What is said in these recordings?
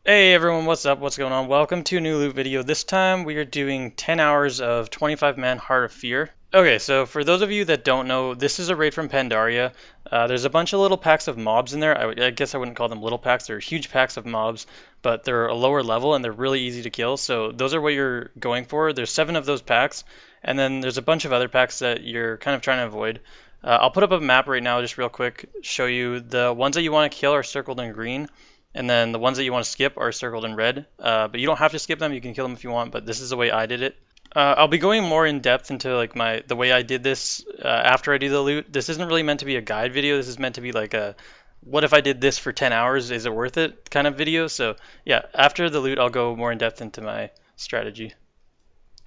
Hey everyone, what's up? What's going on? Welcome to a new loot video. This time we are doing 10 hours of 25-man Heart of Fear. Okay, so for those of you that don't know, this is a raid from Pandaria. There's a bunch of little packs of mobs in there. I guess I wouldn't call them little packs. They're huge packs of mobs, but they're a lower level and they're really easy to kill. So those are what you're going for. There's 7 of those packs, and then there's a bunch of other packs that you're kind of trying to avoid. I'll put up a map right now just real quick, show you the ones that you want to kill are circled in green. And then the ones that you want to skip are circled in red. But you don't have to skip them. You can kill them if you want. But this is the way I did it. I'll be going more in depth into like the way I did this after I do the loot. This isn't really meant to be a guide video. This is meant to be like a what if I did this for 10 hours? Is it worth it kind of video. So yeah, after the loot, I'll go more in depth into my strategy.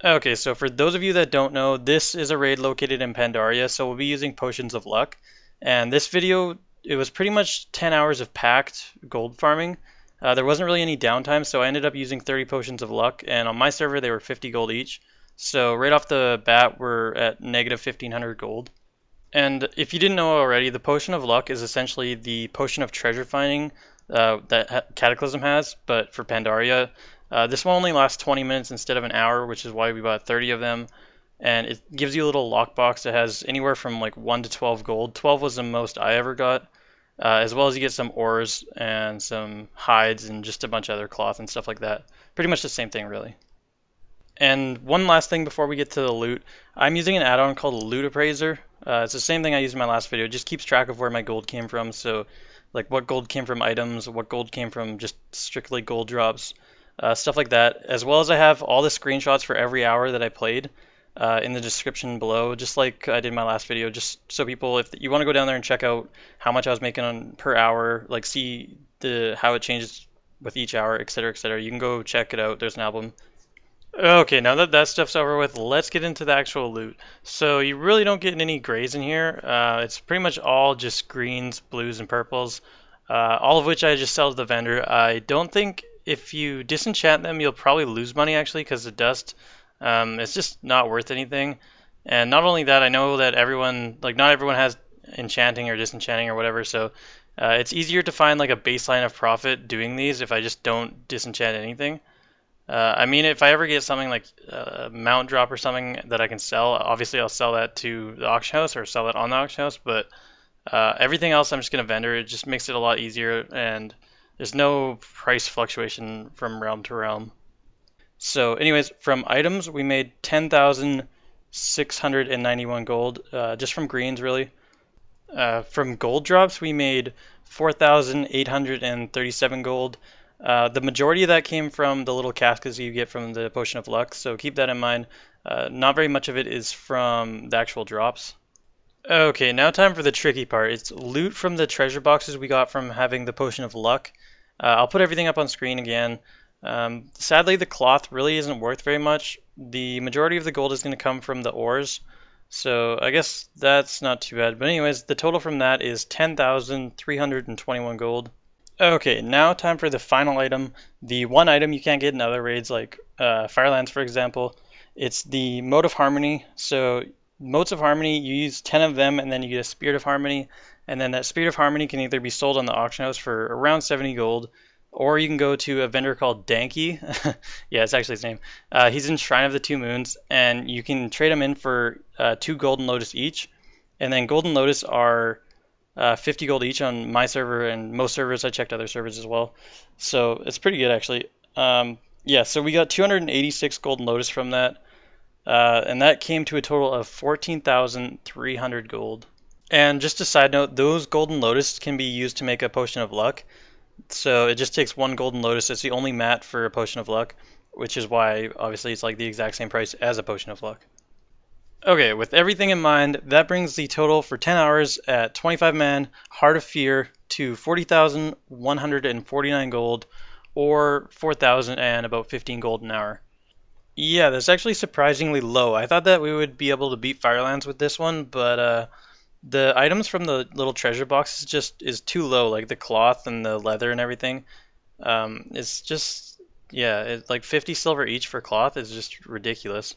Okay, so for those of you that don't know, this is a raid located in Pandaria, so we'll be using Potions of Luck. And this video, it was pretty much 10 hours of packed gold farming. There wasn't really any downtime, so I ended up using 30 Potions of Luck, and on my server they were 50 gold each. So right off the bat, we're at negative 1500 gold. And if you didn't know already, the Potion of Luck is essentially the potion of treasure finding that Cataclysm has, but for Pandaria. This one only lasts 20 minutes instead of an hour, which is why we bought 30 of them. And it gives you a little lockbox that has anywhere from like 1 to 12 gold. 12 was the most I ever got, as well as you get some ores and some hides and just a bunch of other cloth and stuff like that. Pretty much the same thing, really. And one last thing before we get to the loot, I'm using an add-on called Loot Appraiser. It's the same thing I used in my last video. It just keeps track of where my gold came from. So, like what gold came from items, what gold came from just strictly gold drops, stuff like that. As well as I have all the screenshots for every hour that I played in the description below, just like I did in my last video. Just so people, if you want to go down there and check out how much I was making on per hour, like see the how it changes with each hour, etc., etc. You can go check it out. There's an album. Okay, now that that stuff's over with, let's get into the actual loot. So you really don't get any grays in here. It's pretty much all just greens, blues, and purples, all of which I just sell to the vendor. I don't think if you disenchant them, you'll probably lose money actually because the dust, it's just not worth anything. And not only that, I know that everyone, like not everyone has enchanting or disenchanting or whatever, so it's easier to find like a baseline of profit doing these if I just don't disenchant anything. I mean, if I ever get something like a mount drop or something that I can sell, obviously I'll sell that to the auction house or sell it on the auction house. But everything else I'm just gonna vendor. It just makes it a lot easier, and there's no price fluctuation from realm to realm. So, anyways, from items we made 10,691 gold, just from greens really. From gold drops we made 4,837 gold. The majority of that came from the little caskets you get from the Potion of Luck, so keep that in mind. Not very much of it is from the actual drops. Okay, now time for the tricky part. It's loot from the treasure boxes we got from having the Potion of Luck. I'll put everything up on screen again. Sadly, the cloth really isn't worth very much. The majority of the gold is going to come from the ores, so I guess that's not too bad. But anyways, the total from that is 10,321 gold. Okay, now time for the final item. The one item you can't get in other raids like Firelands, for example. It's the Mote of Harmony. So Motes of Harmony, you use 10 of them and then you get a Spirit of Harmony. And then that Spirit of Harmony can either be sold on the auction house for around 70 gold, or you can go to a vendor called Danky. Yeah, it's actually his name. He's in Shrine of the Two Moons, and you can trade him in for 2 Golden Lotus each. And then Golden Lotus are 50 gold each on my server and most servers. I checked other servers as well. So it's pretty good actually. Yeah, so we got 286 golden lotus from that. And that came to a total of 14,300 gold. And just a side note, those golden lotus can be used to make a potion of luck. So it just takes 1 golden lotus. It's the only mat for a potion of luck, which is why obviously it's like the exact same price as a potion of luck. Okay, with everything in mind, that brings the total for 10 hours at 25 man, Heart of Fear, to 40,149 gold, or 4,000 and about 15 gold an hour. Yeah, that's actually surprisingly low. I thought that we would be able to beat Firelands with this one, but the items from the little treasure boxes just is too low, like the cloth and the leather and everything. It's just, yeah, it's like 50 silver each for cloth is just ridiculous.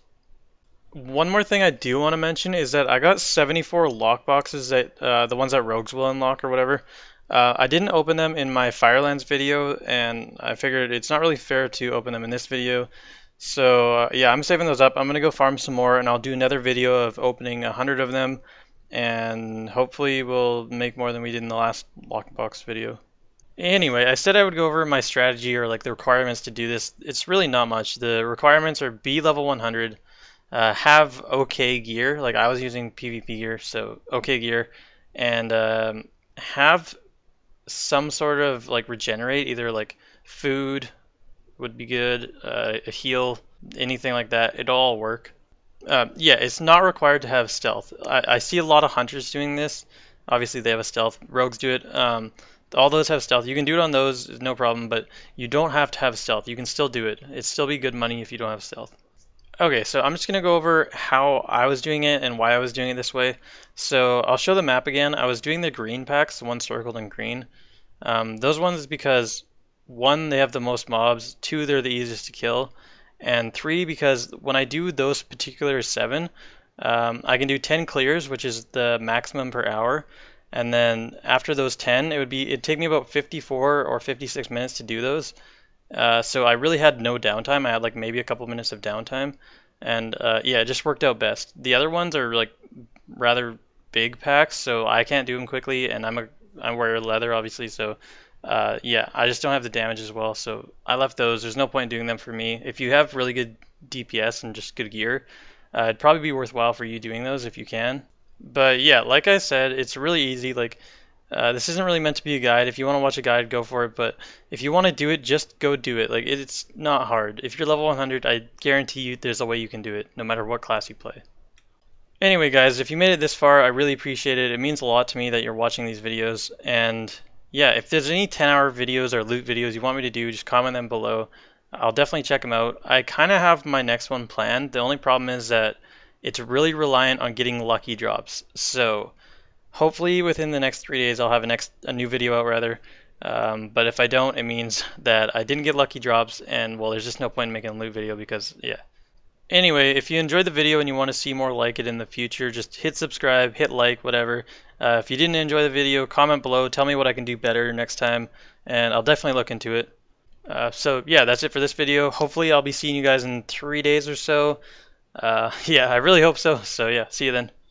One more thing I do want to mention is that I got 74 lock boxes that the ones that rogues will unlock or whatever. I didn't open them in my Firelands video, and I figured it's not really fair to open them in this video. So yeah, I'm saving those up. I'm gonna go farm some more, and I'll do another video of opening 100 of them, and hopefully we'll make more than we did in the last lockbox video. Anyway, I said I would go over my strategy or like the requirements to do this. It's really not much. The requirements are be level 100, have okay gear. Like I was using PvP gear, so okay gear, and have some sort of like regenerate, either like food would be good, a heal, anything like that. It'll all work. Yeah, it's not required to have stealth. I see a lot of hunters doing this. Obviously, they have a stealth. Rogues do it. All those have stealth. You can do it on those, no problem, but you don't have to have stealth. You can still do it. It'd still be good money if you don't have stealth. Okay, so I'm just going to go over how I was doing it and why I was doing it this way. So I'll show the map again. I was doing the green packs, the ones circled in green. Those ones because one, they have the most mobs, two, they're the easiest to kill, and three, because when I do those particular seven, I can do 10 clears, which is the maximum per hour, and then after those 10, it'd take me about 54 or 56 minutes to do those. So I really had no downtime. I had like maybe a couple minutes of downtime, and yeah, it just worked out best. The other ones are like rather big packs, so I can't do them quickly, and I wear leather obviously, so yeah, I just don't have the damage as well. So I left those. There's no point in doing them for me. If you have really good DPS and just good gear, it'd probably be worthwhile for you doing those if you can. But yeah, like I said, it's really easy. Like this isn't really meant to be a guide. If you want to watch a guide, go for it. But if you want to do it, just go do it. Like it's not hard. If you're level 100, I guarantee you there's a way you can do it, no matter what class you play. Anyway, guys, if you made it this far, I really appreciate it. It means a lot to me that you're watching these videos. And yeah, if there's any 10-hour videos or loot videos you want me to do, just comment them below. I'll definitely check them out. I kind of have my next one planned. The only problem is that it's really reliant on getting lucky drops. So hopefully within the next 3 days I'll have a new video out rather. But if I don't, it means that I didn't get lucky drops, and well, there's just no point in making a loot video because yeah. Anyway, if you enjoyed the video and you want to see more like it in the future, just hit subscribe, hit like, whatever. If you didn't enjoy the video, comment below, tell me what I can do better next time, and I'll definitely look into it. So yeah, that's it for this video. Hopefully I'll be seeing you guys in 3 days or so. Yeah, I really hope so. So yeah, see you then.